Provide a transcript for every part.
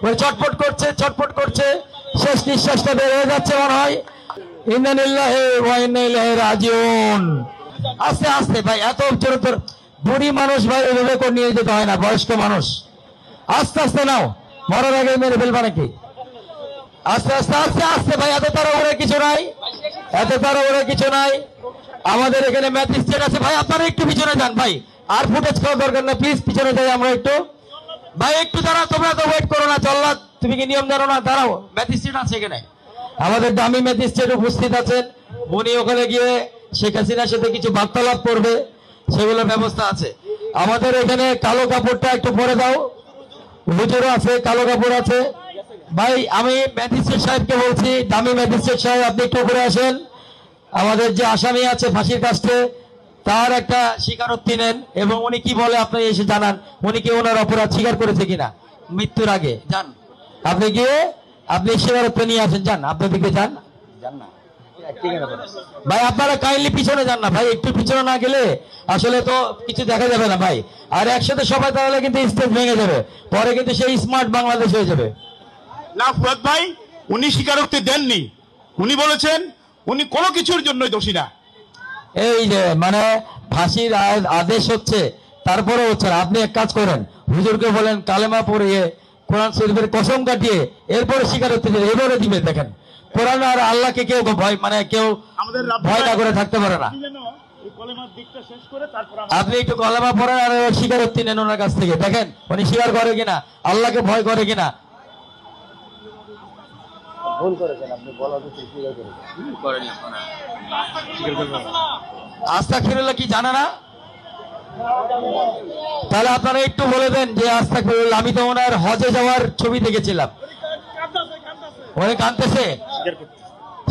ওই ছটফট করছে, শেষ নিঃশ্বাসটা বের হয়ে যাচ্ছে মনে হয়। ইন্না লিল্লাহি ওয়া ইন্না ইলাইহি রাজিউন। আস্তে আস্তে ভাই, এত জোর বুড়ি মানুষ ভাই এভাবে করে নিয়ে যেতে হয় না, বয়স্ক মানুষ। আস্তে আস্তে নাও, মরার আগে মেরে ফেলবা নাকি? আস্তে আস্তে আস্তে আস্তে ভাই, এত তাড়াহুড়ো কিছু নাই, এত তাড়াহুড়ো কিছু নাই। আমাদের এখানে ম্যাজিস্ট্রেট আছে ভাই, আপনারা একটু পিছনে যান ভাই, আর ফুটেজ করার দরকার না, প্লিজ পিছনে যাই আমরা একটু। ভাই একটু দাঁড়াও, তোমরা তো ওয়েট করো না। জল্লাদ তুমি কি নিয়ম জানো না? দাঁড়াও, ম্যাজিস্ট্রেট আছে এখানে, আমাদের দামি ম্যাজিস্ট্রেট উপস্থিত আছেন। উনি ওখানে গিয়ে শেখ হাসিনার সাথে কিছু বার্তালাপ করবে, সেগুলোর ব্যবস্থা আছে। আমাদের এখানে কালো কাপড়টা একটু পরে দাও, হুজুরও আছে, কালো কাপড় আছে। ভাই আমি ম্যাজিস্ট্রেট সাহেবকে বলছি, দামি ম্যাজিস্ট্রেট সাহেব আপনি একটু উপরে আসেন। আমাদের যে আসামি আছে ফাঁসির কাছে, তার একটা স্বীকারোক্তি নেন, এবং উনি কি বলে আপনি এসে জানান, উনি কি ওনার অপরাধ স্বীকার করেছে কিনা মৃত্যুর আগে। যান আপনি গিয়ে আপনি স্বীকারোক্তি নিয়ে আসেন, যান আপনার দিকে যান। ভাই আপনারা কাইন্ডলি পিছনে যান না ভাই, একটু পিছনে না গেলে আসলে তো কিছু দেখা যাবে না ভাই। আর একসাথে সবাই তাহলে কিন্তু স্টেজ ভেঙে যাবে, পরে কিন্তু সেই স্মার্ট বাংলাদেশ হয়ে যাবে না। ফুয়াদ ভাই উনি স্বীকারোক্তি দেননি, উনি বলেছেন উনি কোনো কিছুর জন্যই দোষী না। এই যে মানে ফাঁসির আদেশ হচ্ছে, তারপরে হচ্ছে না। আপনি এক কাজ করেন, হুজুরকে বলেন কালেমা পড়িয়ে কোরআন শরীফের কসম কাটিয়ে এরপরে স্বীকারোক্তি দিবে, এবারে দিবে। দেখেন কোরআন আর আল্লাহকে কেউ ভয় মানে কেউ ভয় না করে থাকতে পারে না। আপনি একটু কলেমা পড়েন আর স্বীকারোক্তি নেন ওনার কাছ থেকে, দেখেন উনি স্বীকার করে কিনা, আল্লাহকে ভয় করে কিনা। ভুল করেছেন আপনি, বলা উচিত স্বীকার করেছেন। আস্তাগফিরুল্লাহ কি জানে না? তাহলে আপনারা একটু বলে দেন যে আস্তাগফিরুল্লাহ। আমি তো ওনার হজে যাওয়ার ছবি দেখেছিলাম, উনি কাঁদতেছে,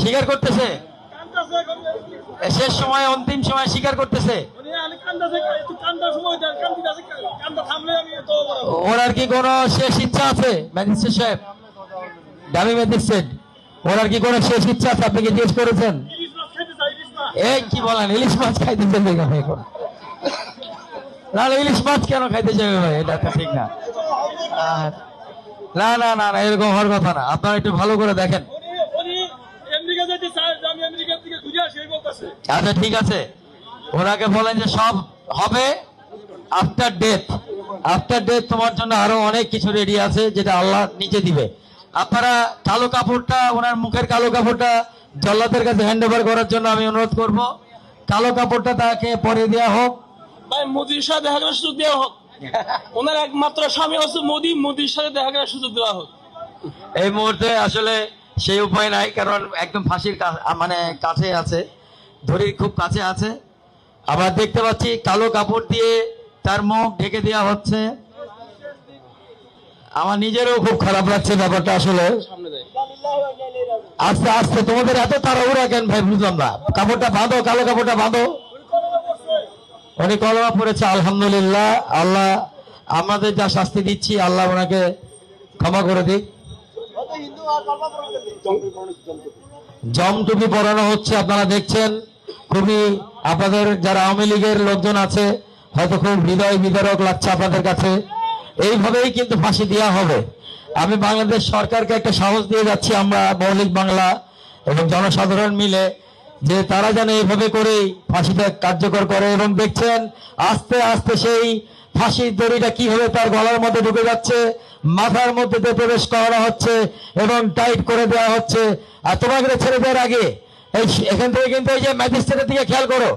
স্বীকার করতেছে, শেষ সময় অন্তিম সময় স্বীকার করতেছে। ওনার কি কোনো শেষ ইচ্ছা আছে ম্যাজিস্ট্রেট সাহেব, দামি ম্যাজিস্ট্রেট, ওনার কি কোনো শেষ ইচ্ছা আছে? আপনি কি জিজ্ঞেস করেছেন? এই কি বলেন, ইলিশ মাছ খাইতে চাইবে এখন? না ইলিশ মাছ কেন খাইতে চাইবে ভাই, এটা তো ঠিক না। না না না না, এরকম হওয়ার কথা না। আপনারা একটু ভালো করে দেখেন। আচ্ছা ঠিক আছে, ওনাকে বলেন যে সব হবে আফটার ডেথ। আফটার ডেথ তোমার জন্য আরো অনেক কিছু রেডি আছে, যেটা আল্লাহ নিজে দিবে। আপনারা কালো কাপড়টা, ওনার মুখের কালো কাপড়টা জল্লাদের কাছে হ্যান্ড ওভার করার জন্য আমি অনুরোধ করব। কালো কাপড়টা তাকে পরে দেওয়া হোক। ভাই মোদির সাথে দেখা করার সুযোগ দেওয়া হোক, ওনার একমাত্র স্বামী হচ্ছে মোদি, মোদির সাথে দেখা করার সুযোগ দেওয়া হোক। এই মুহূর্তে আসলে সেই উপায় নাই, কারণ একদম ফাঁসির মানে কাছে আছে, ধরির খুব কাছে আছে। আবার দেখতে পাচ্ছি কালো কাপড় দিয়ে তার মুখ ঢেকে দেওয়া হচ্ছে। আমার নিজেরও খুব খারাপ লাগছে ব্যাপারটা আসলে। আস্তে আস্তে, তোমাদের এত তাড়াহুড়া কেন ভাই বুঝলাম না। কাপড়টা বাঁধো, কালো কাপড়টা বাঁধো। উনি কলমা পড়েছে, আলহামদুলিল্লাহ। আল্লাহ আমাদের যা শাস্তি দিচ্ছি, আল্লাহ ওনাকে ক্ষমা করে দিক। জমটুপি পরানো হচ্ছে, আপনারা দেখছেন। খুবই আপনাদের যারা আওয়ামী লীগের লোকজন আছে, হয়তো খুব হৃদয় বিদারক লাগছে আপনাদের কাছে। এইভাবেই কিন্তু ফাঁসি দেওয়া হবে। আমি বাংলাদেশ সরকারকে একটা সাহস দিয়ে যাচ্ছি, আমরা মৌলিক বাংলা এবং জনসাধারণ মিলে, যে তারা যেন এইভাবে করেই ফাঁসিটা কার্যকর করে। এবং দেখছেন আস্তে আস্তে সেই ফাঁসির দড়িটা কিভাবে তার গলার মধ্যে ঢুকে যাচ্ছে, মাথার মধ্যে দিয়ে প্রবেশ করানো হচ্ছে এবং টাইট করে দেওয়া হচ্ছে। আর তোমাকে ছেড়ে দেওয়ার আগে এখান থেকে কিন্তু এই যে ম্যাজিস্ট্রেটের দিকে খেয়াল করো,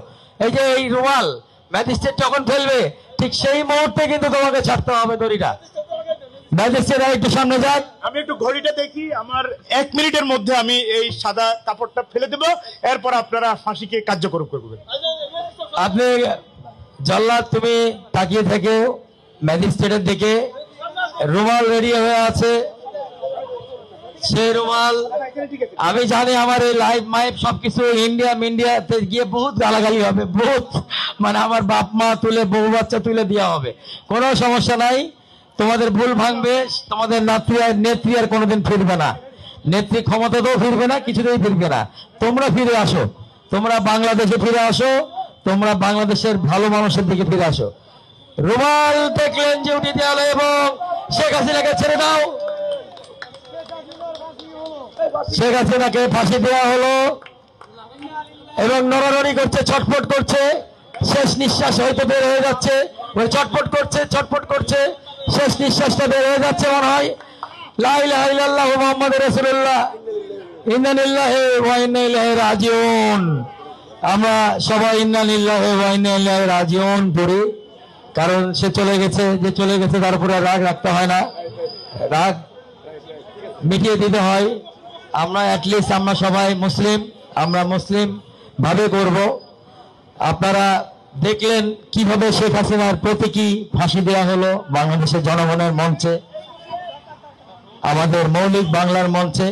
এই যে এই রুমাল ম্যাজিস্ট্রেট যখন ফেলবে, ঠিক সেই মুহূর্তে কিন্তু তোমাকে ছাড়তে হবে দড়িটা। ম্যাজিস্ট্রেট একটু সামনে যাক, আমি একটু ঘড়িটা দেখি, আমার 1 মিনিটের মধ্যে আমি এই সাদা কাপড়টা ফেলে দেবো, এরপর আপনারা ফাঁসিকে কার্যকর করবেন। আপনি জল্লাদ তুমি তাকিয়ে থেকে ম্যাজিস্ট্রেটের দিকে, রুমাল রেডি হয়ে আছে। সেই রুমাল আমি জানি আমার এই লাইভ মাইভ সবকিছু ইন্ডিয়াতে গিয়ে বহুত গালাগালি হবে, বহুত মানে আমার বাপ মা তুলে, বউ বাচ্চা তুলে দেওয়া হবে। কোনো সমস্যা নাই, তোমাদের ভুল ভাঙবে। তোমাদের নেত্রী আর কোনোদিন ফিরবে না, নেত্রী ক্ষমতাতেও ফিরবে না, কিছুতেই ফিরবে না। তোমরা ফিরে আসো, তোমরা বাংলাদেশে ফিরে আসো, তোমরা বাংলাদেশের ভালো মানুষের দিকে ফিরে আসো। রুমাল দেখলেন যে উঠে দেওয়া হলো এবং শেখ হাসিনাকে ছেড়ে দাও। শেখ হাসিনাকে ফাঁসি দেওয়া হলো এবং নড়ানড়ি করছে, ছটফট করছে, শেষ নিঃশ্বাস হয়তো বের হয়ে যাচ্ছে, ছটফট করছে, শেষ নিঃশ্বাসটা বের হয়ে যাচ্ছে মনে হয়। লা ইলাহা ইল্লাল্লাহু মুহাম্মাদুর রাসূলুল্লাহ, ইন্না লিল্লাহি ওয়া ইন্না ইলাইহি রাজিউন। আমরা সবাই ইন্না লিল্লাহি ওয়া ইন্না ইলাইহি রাজিউন পড়ি, কারণ সে চলে গেছে, যে চলে গেছে তার উপরে রাগ রাখতে হয় না, রাগ মিটিয়ে দিতে হয়। আমরা অ্যাটলিস্ট আমরা সবাই মুসলিম, আমরা মুসলিম ভাবে করব। আপনারা দেখলেন কিভাবে শেখ হাসিনার প্রতীকী ফাঁসি দেওয়া হলো বাংলাদেশের জনগণের মঞ্চে, আমাদের মৌলিক বাংলার মঞ্চে।